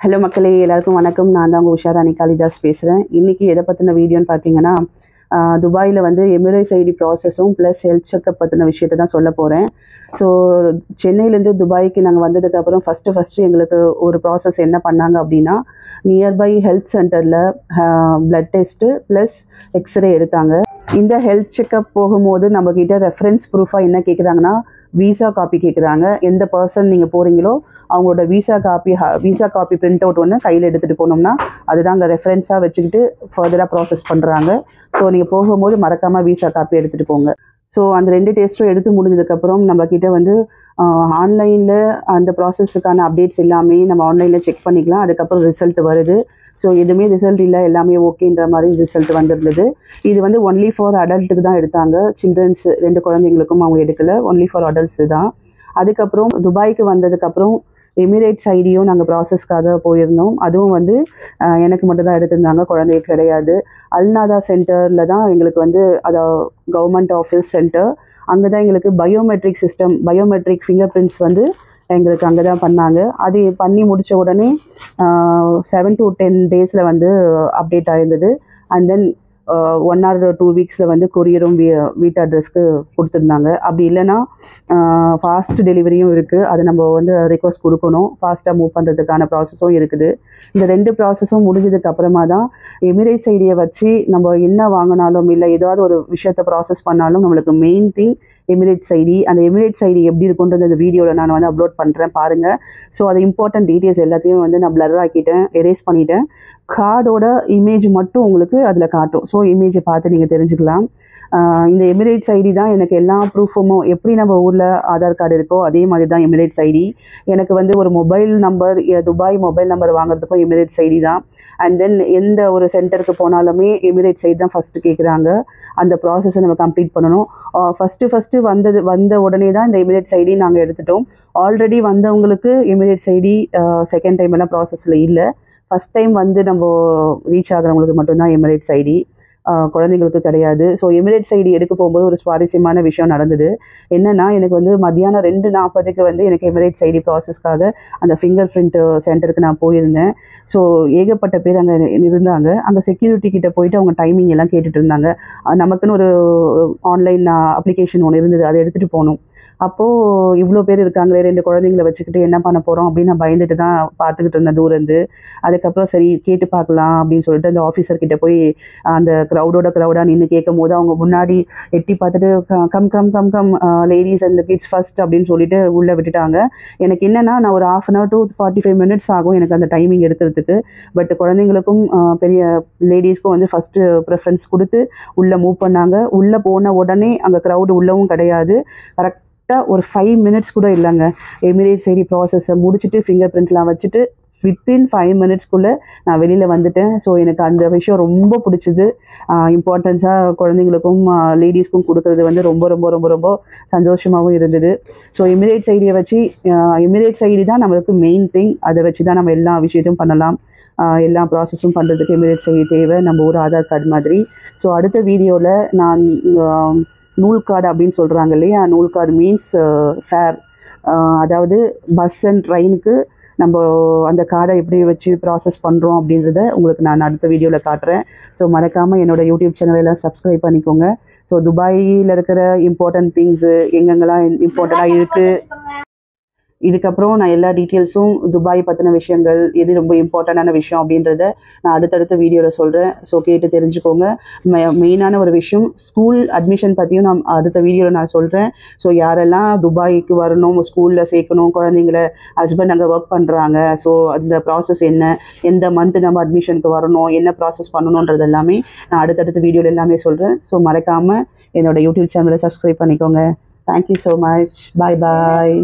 Hello மக்களே, எல்லாருக்கும் வணக்கம். நான் தான் உங்கள் உஷாராணி காளிதாஸ் பேசுகிறேன். இன்றைக்கி எதை பற்றின வீடியோன்னு பார்த்தீங்கன்னா, துபாயில் வந்து எமிரேட்ஸ் ஐடி ப்ராசஸும் ப்ளஸ் ஹெல்த் செக்கப் பற்றின விஷயத்தை தான் சொல்ல போகிறேன். ஸோ சென்னையிலேருந்து துபாய்க்கு நாங்கள் வந்ததுக்கப்புறம் ஃபஸ்ட்டு எங்களுக்கு ஒரு ப்ராசஸ் என்ன பண்ணாங்க அப்படின்னா, நியர்பை ஹெல்த் சென்டரில் ப்ளட் டெஸ்ட்டு ப்ளஸ் எக்ஸ்ரே எடுத்தாங்க. இந்த ஹெல்த் செக்கப் போகும்போது நம்மக்கிட்ட ரெஃபரன்ஸ் ப்ரூஃபாக என்ன கேட்குறாங்கன்னா, வீசா காப்பி கேட்குறாங்க. எந்த பர்சன் நீங்கள் போகிறீங்களோ அவங்களோட வீசா காப்பி பிரிண்ட் அவுட் ஒன்று கையில் எடுத்துகிட்டு போனோம்னா அதுதான் அங்கே ரெஃபரன்ஸாக வச்சுக்கிட்டு ஃபர்தராக ப்ராசஸ் பண்ணுறாங்க. ஸோ நீங்கள் போகும்போது மறக்காமல் வீசா காப்பி எடுத்துகிட்டு போங்க. ஸோ அந்த 2 டெஸ்ட்டும் எடுத்து முடிஞ்சதுக்கப்புறம் நம்மக்கிட்ட வந்து ஆன்லைனில் அந்த ப்ராசஸுக்கான அப்டேட்ஸ் எல்லாமே நம்ம ஆன்லைனில் செக் பண்ணிக்கலாம். அதுக்கப்புறம் ரிசல்ட் வருது. ஸோ எதுவுமே ரிசல்ட் இல்லை, எல்லாமே ஓகேன்ற மாதிரி ரிசல்ட் வந்துருந்தது. இது வந்து ஒன்லி ஃபார் அடல்ட்டுக்கு தான் எடுத்தாங்க. சில்ட்ரன்ஸ் 2 குழந்தைங்களுக்கும் அவங்க எடுக்கலை, ஒன்லி ஃபார் அடல்ட்ஸு தான். அதுக்கப்புறம் துபாய்க்கு வந்ததுக்கப்புறம் எமிரேட்ஸ் ஐடியும் நாங்கள் ப்ராசஸ்க்காக போயிருந்தோம். அதுவும் வந்து எனக்கு மட்டும் தான் எடுத்திருந்தாங்க, குழந்தைக்கு கிடையாது. அல்நாதா சென்டரில் தான் எங்களுக்கு வந்து கவர்மெண்ட் ஆஃபீஸ் சென்டர். அங்கே தான் எங்களுக்கு பயோமெட்ரிக் ஃபிங்கர் பிரிண்ட்ஸ் வந்து எங்களுக்கு அங்கே தான் பண்ணாங்க. அது பண்ணி முடித்த உடனே 7 to 10 டேஸில் வந்து அப்டேட் ஆகிருந்தது. அண்ட் தென் 1 or 2 வீக்ஸில் வந்து கொரியரும் வீட்டு அட்ரஸ்க்கு கொடுத்துருந்தாங்க. அப்படி இல்லைன்னா ஃபாஸ்ட் டெலிவரியும் இருக்குது. அது நம்ம வந்து ரிக்வஸ்ட் கொடுக்கணும். ஃபாஸ்ட்டாக மூவ் பண்ணுறதுக்கான ப்ராசஸும் இருக்குது. இந்த 2 ப்ராசஸும் முடிஞ்சதுக்கு அப்புறமா தான் எமிரேட்ஸ் ஐடியை வச்சு நம்ம என்ன வாங்கினாலும் இல்லை ஏதாவது ஒரு விஷயத்தை ப்ராசஸ் பண்ணாலும் நம்மளுக்கு மெயின் திங் எமிரேட்ஸ் ஐடி. அந்த எமிரேட்ஸ் ஐடி எப்படி இருக்குன்றது அந்த வீடியோவில் நான் வந்து அப்லோட் பண்ணுறேன், பாருங்கள். ஸோ அது இம்பார்ட்டன்ட் டீட்டெயில்ஸ் எல்லாத்தையும் வந்து நான் பிளர் ஆக்கிட்டேன், எரேஸ் பண்ணிட்டேன். கார்டோட இமேஜ் மட்டும் உங்களுக்கு அதில் காட்டும். ஸோ இமேஜை பார்த்து நீங்கள் தெரிஞ்சுக்கலாம். இந்த எமிரேட்ஸ் ஐடி தான் எனக்கு எல்லா ப்ரூஃபும். எப்படி நம்ம ஊரில் ஆதார் கார்டு இருக்கோ அதே மாதிரி தான் எமிரேட்ஸ் ஐடி. எனக்கு வந்து ஒரு mobile number, Dubai mobile number வாங்குறதுக்கும் எமிரேட்ஸ் ஐடி தான். அண்ட் தென் எந்த ஒரு சென்டருக்கு போனாலுமே எமிரேட்ஸ் ஐடி தான் ஃபஸ்ட்டு கேட்குறாங்க. அந்த ப்ராசஸை நம்ம கம்ப்ளீட் பண்ணணும். ஃபஸ்ட்டு வந்த உடனே தான் இந்த எமிரேட்ஸ் ஐடி நாங்கள் எடுத்துட்டோம். ஆல்ரெடி வந்தவங்களுக்கு எமிரேட்ஸ் ஐடி செகண்ட் டைம் எல்லாம் ப்ராசஸில் இல்லை. ஃபஸ்ட் டைம் வந்து நம்ம ரீச் ஆகிறவங்களுக்கு மட்டும்தான் எமிரேட்ஸ் ஐடி, குழந்தைங்களுக்கு கிடையாது. ஸோ எமிரேட்ஸ் ஐடி எடுக்க போகும்போது ஒரு சுவாரஸ்யமான விஷயம் நடந்தது. என்னென்னா, எனக்கு வந்து மதியானம் 2:40 வந்து எனக்கு எமிரேட்ஸ் ஐடி ப்ராசஸ்க்காக அந்த ஃபிங்கர் பிரிண்ட் சென்டருக்கு நான் போயிருந்தேன். ஸோ ஏகப்பட்ட பேர் அங்கே இருந்தாங்க. அங்கே செக்யூரிட்டி கிட்ட போயிட்டு அவங்க டைமிங் எல்லாம் கேட்டுட்டு இருந்தாங்க. நமக்குன்னு ஒரு ஆன்லைன் அப்ளிகேஷன் ஒன்று இருந்தது, அதை எடுத்துகிட்டு போகணும். அப்போது இவ்வளோ பேர் இருக்காங்களே, 2 குழந்தைங்களை வச்சுக்கிட்டு என்ன பண்ண போகிறோம் அப்படின்னு நான் பயந்துட்டு தான் பார்த்துக்கிட்டு இருந்தேன் தூரந்து. அதுக்கப்புறம் சரி கேட்டு பார்க்கலாம் அப்படின்னு சொல்லிட்டு அந்த ஆஃபீஸர்கிட்ட போய் அந்த க்ரௌடாக நின்று கேட்கும் போது அவங்க முன்னாடி எட்டி பார்த்துட்டு come ladies and kids first அப்படின்னு சொல்லிட்டு உள்ளே விட்டுட்டாங்க. எனக்கு என்னென்னா, நான் ஒரு 1/2 hour to 45 minutes ஆகும் எனக்கு அந்த டைமிங் எடுக்கிறதுக்கு. பட் குழந்தைங்களுக்கும் பெரிய லேடிஸ்க்கும் வந்து ஃபஸ்ட்டு ப்ரிஃபரன்ஸ் கொடுத்து உள்ளே மூவ் பண்ணாங்க. உள்ளே போன உடனே அங்கே க்ரௌடு உள்ளவும் கிடையாது. கரெக்டாக ஒரு 5 minutes கூட இல்லைங்க. எமிரேட்ஸ் ஐடி ப்ராசஸை முடிச்சுட்டு ஃபிங்கர் பிரிண்ட்லாம் வச்சுட்டு வித்தின் 5 minutesக்குள்ளே நான் வெளியில் வந்துட்டேன். ஸோ எனக்கு அந்த விஷயம் ரொம்ப பிடிச்சிது. இம்பார்ட்டன்ஸாக குழந்தைங்களுக்கும் லேடிஸ்க்கும் கொடுக்குறது வந்து ரொம்ப ரொம்ப ரொம்ப ரொம்ப சந்தோஷமாகவும் இருந்தது. ஸோ எமிரேட்ஸ் ஐடியை வச்சு எமிரேட்ஸ் ஐடி தான் நம்மளுக்கு மெயின் திங். அதை வச்சு தான் நம்ம எல்லா விஷயத்தையும் பண்ணலாம். எல்லா ப்ராசஸும் பண்ணுறதுக்கு எமிரேட்ஸ் ஐடி தேவை, நம்ம ஒரு ஆதார் கார்டு மாதிரி. ஸோ அடுத்த வீடியோவில் நான் நூல் கார்டு அப்படின்னு சொல்கிறாங்க இல்லையா, நூல் கார்டு மீன்ஸ் ஃபேர், அதாவது பஸ் அண்ட் ட்ரெயினுக்கு நம்ம அந்த கார்டை எப்படி வச்சு ப்ராசஸ் பண்ணுறோம் அப்படின்றத உங்களுக்கு நான் அடுத்த வீடியோவில் காட்டுறேன். ஸோ மறக்காமல் என்னோடய யூடியூப் சேனலெல்லாம் சப்ஸ்கிரைப் பண்ணிக்கோங்க. ஸோ துபாயில் இருக்கிற இம்பார்ட்டன்ட் திங்ஸு எங்கெங்கெல்லாம் இம்பார்ட்டண்ட்டாக இருக்குது, இதுக்கப்புறம் நான் எல்லா டீட்டெயில்ஸும் துபாய் பற்றின விஷயங்கள், எது ரொம்ப இம்பார்ட்டண்டான விஷயம் அப்படின்றத நான் அடுத்தடுத்த வீடியோவில் சொல்கிறேன். ஸோ கேட்டு தெரிஞ்சுக்கோங்க. மெயினான ஒரு விஷயம், ஸ்கூல் அட்மிஷன் பற்றியும் நான் அடுத்த வீடியோவில் நான் சொல்கிறேன். ஸோ யாரெல்லாம் துபாய்க்கு வரணும், ஸ்கூலில் சேர்க்கணும் குழந்தைங்கள, ஹஸ்பண்ட் அங்கே ஒர்க் பண்ணுறாங்க, ஸோ அந்த ப்ராசஸ் என்ன, எந்த மந்த்து நம்ம அட்மிஷனுக்கு வரணும், என்ன ப்ராசஸ் பண்ணணுன்றது எல்லாமே நான் அடுத்தடுத்த வீடியோவில் எல்லாமே சொல்கிறேன். ஸோ மறக்காமல் என்னோடய யூடியூப் சேனலை சப்ஸ்கிரைப் பண்ணிக்கோங்க. Thank you so much. பாய்.